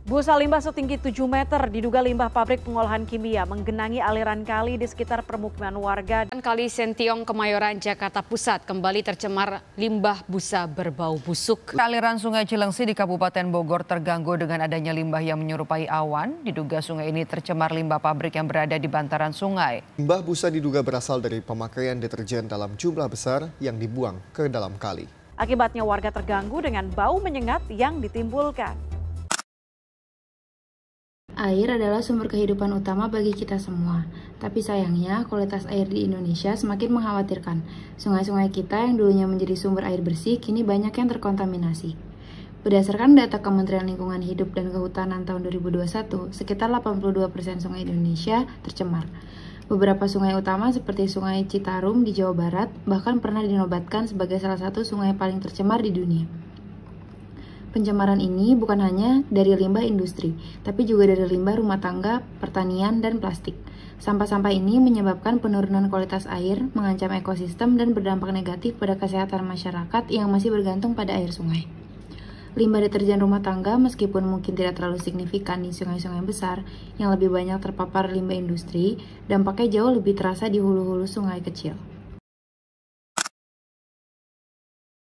Busa limbah setinggi 7 meter diduga limbah pabrik pengolahan kimia menggenangi aliran kali di sekitar permukiman warga. Kali Sentiong, Kemayoran, Jakarta Pusat kembali tercemar limbah busa berbau busuk. Aliran Sungai Cilengsi di Kabupaten Bogor terganggu dengan adanya limbah yang menyerupai awan. Diduga sungai ini tercemar limbah pabrik yang berada di bantaran sungai. Limbah busa diduga berasal dari pemakaian deterjen dalam jumlah besar yang dibuang ke dalam kali. Akibatnya warga terganggu dengan bau menyengat yang ditimbulkan. Air adalah sumber kehidupan utama bagi kita semua. Tapi sayangnya, kualitas air di Indonesia semakin mengkhawatirkan. Sungai-sungai kita yang dulunya menjadi sumber air bersih, kini banyak yang terkontaminasi. Berdasarkan data Kementerian Lingkungan Hidup dan Kehutanan tahun 2021, sekitar 82% sungai Indonesia tercemar. Beberapa sungai utama seperti Sungai Citarum di Jawa Barat bahkan pernah dinobatkan sebagai salah satu sungai paling tercemar di dunia. Pencemaran ini bukan hanya dari limbah industri, tapi juga dari limbah rumah tangga, pertanian, dan plastik. Sampah-sampah ini menyebabkan penurunan kualitas air, mengancam ekosistem, dan berdampak negatif pada kesehatan masyarakat yang masih bergantung pada air sungai. Limbah deterjen rumah tangga meskipun mungkin tidak terlalu signifikan di sungai-sungai besar, yang lebih banyak terpapar limbah industri, dampaknya jauh lebih terasa di hulu-hulu sungai kecil.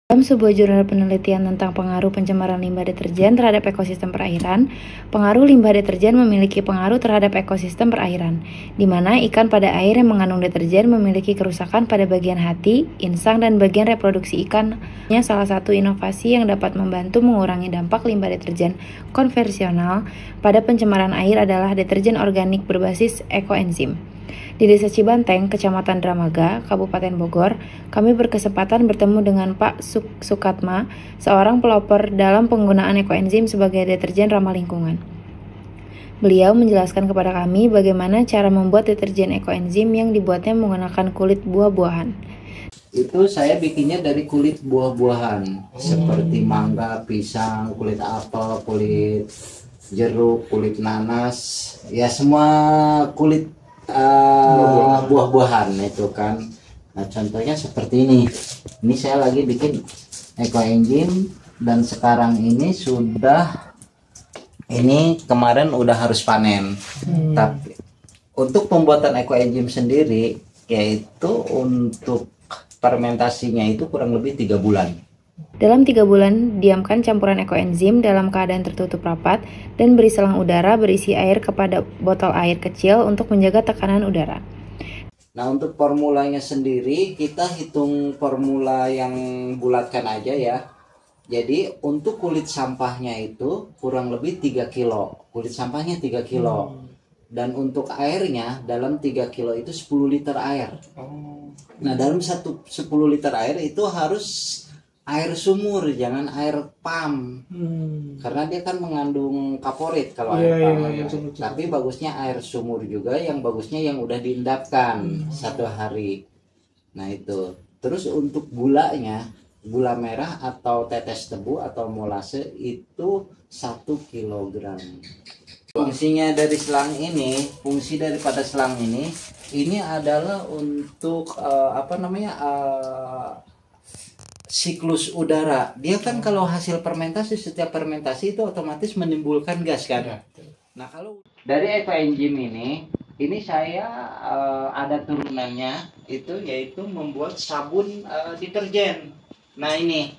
Dalam sebuah jurnal penelitian tentang pengaruh pencemaran limbah deterjen terhadap ekosistem perairan, pengaruh limbah deterjen memiliki pengaruh terhadap ekosistem perairan, di mana ikan pada air yang mengandung deterjen memiliki kerusakan pada bagian hati, insang, dan bagian reproduksi ikan. Salah satu inovasi yang dapat membantu mengurangi dampak limbah deterjen konvensional pada pencemaran air adalah deterjen organik berbasis ekoenzim. Di Desa Cibanteng, Kecamatan Dramaga, Kabupaten Bogor, kami berkesempatan bertemu dengan Pak Sukatma, seorang pelopor dalam penggunaan ekoenzim sebagai deterjen ramah lingkungan. Beliau menjelaskan kepada kami bagaimana cara membuat deterjen ekoenzim yang dibuatnya menggunakan kulit buah-buahan. Itu saya bikinnya dari kulit buah-buahan, seperti mangga, pisang, kulit apel, kulit jeruk, kulit nanas, ya semua kulit buah-buahan itu kan. Nah contohnya seperti ini saya lagi bikin ekoenzim, dan sekarang ini kemarin udah harus panen. Tapi untuk pembuatan ekoenzim sendiri, yaitu untuk fermentasinya itu kurang lebih 3 bulan. Dalam 3 bulan, diamkan campuran ekoenzim dalam keadaan tertutup rapat dan beri selang udara berisi air kepada botol air kecil untuk menjaga tekanan udara. Nah untuk formulanya sendiri, kita hitung formula yang bulatkan aja ya. Jadi untuk kulit sampahnya itu kurang lebih 3 kilo. Kulit sampahnya 3 kilo. Dan untuk airnya dalam 3 kilo itu 10 liter air. Nah dalam 10 liter air itu harus air sumur, jangan air pam, karena dia kan mengandung kaporit kalau air pam. Tapi bagusnya air sumur juga, yang bagusnya yang udah diendapkan 1 hari. Nah itu. Terus untuk gulanya, gula merah atau tetes tebu atau molase itu 1 kilogram. Fungsinya dari selang ini, fungsi daripada selang ini adalah untuk siklus udara. Dia kan kalau hasil fermentasi, setiap fermentasi itu otomatis menimbulkan gas kan. Nah kalau dari ekoenzim ini saya ada turunannya itu, yaitu membuat sabun deterjen. Nah ini,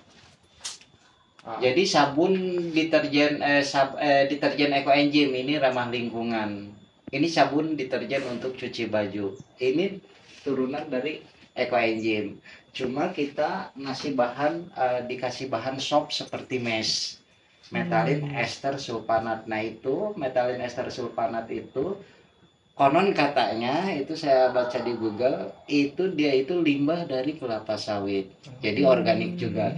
jadi sabun deterjen deterjen ekoenzim ini ramah lingkungan. Ini sabun deterjen untuk cuci baju. Ini turunan dari ekoenzim. Cuma kita dikasih bahan sop seperti metalin ester sulfanat. Nah itu metalin ester sulfanat itu konon katanya, itu saya baca di Google, dia itu limbah dari kelapa sawit. Jadi organik juga.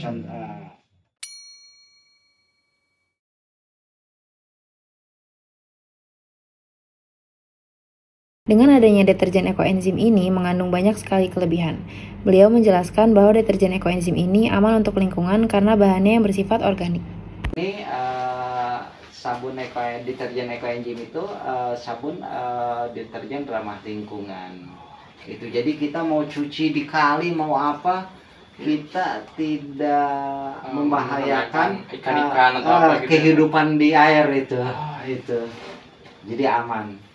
Dengan adanya deterjen ekoenzim ini mengandung banyak sekali kelebihan. Beliau menjelaskan bahwa deterjen ekoenzim ini aman untuk lingkungan karena bahannya yang bersifat organik. Ini sabun deterjen ekoenzim itu sabun deterjen ramah lingkungan. Itu jadi kita mau cuci di kali mau apa, kita tidak membahayakan ikan-ikan atau apa gitu, kehidupan di air itu. itu. Jadi aman.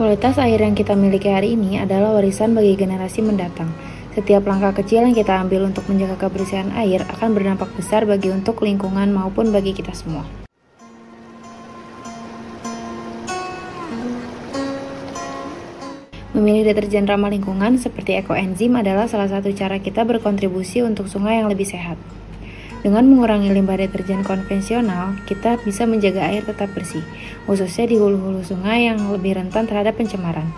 Kualitas air yang kita miliki hari ini adalah warisan bagi generasi mendatang. Setiap langkah kecil yang kita ambil untuk menjaga kebersihan air akan berdampak besar bagi untuk lingkungan maupun bagi kita semua. Memilih deterjen ramah lingkungan seperti ekoenzim adalah salah satu cara kita berkontribusi untuk sungai yang lebih sehat. Dengan mengurangi limbah deterjen konvensional, kita bisa menjaga air tetap bersih, khususnya di hulu-hulu sungai yang lebih rentan terhadap pencemaran.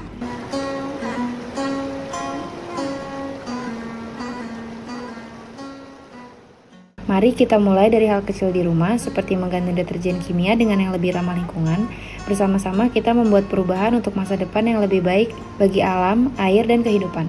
Mari kita mulai dari hal kecil di rumah, seperti mengganti deterjen kimia dengan yang lebih ramah lingkungan. Bersama-sama kita membuat perubahan untuk masa depan yang lebih baik bagi alam, air, dan kehidupan.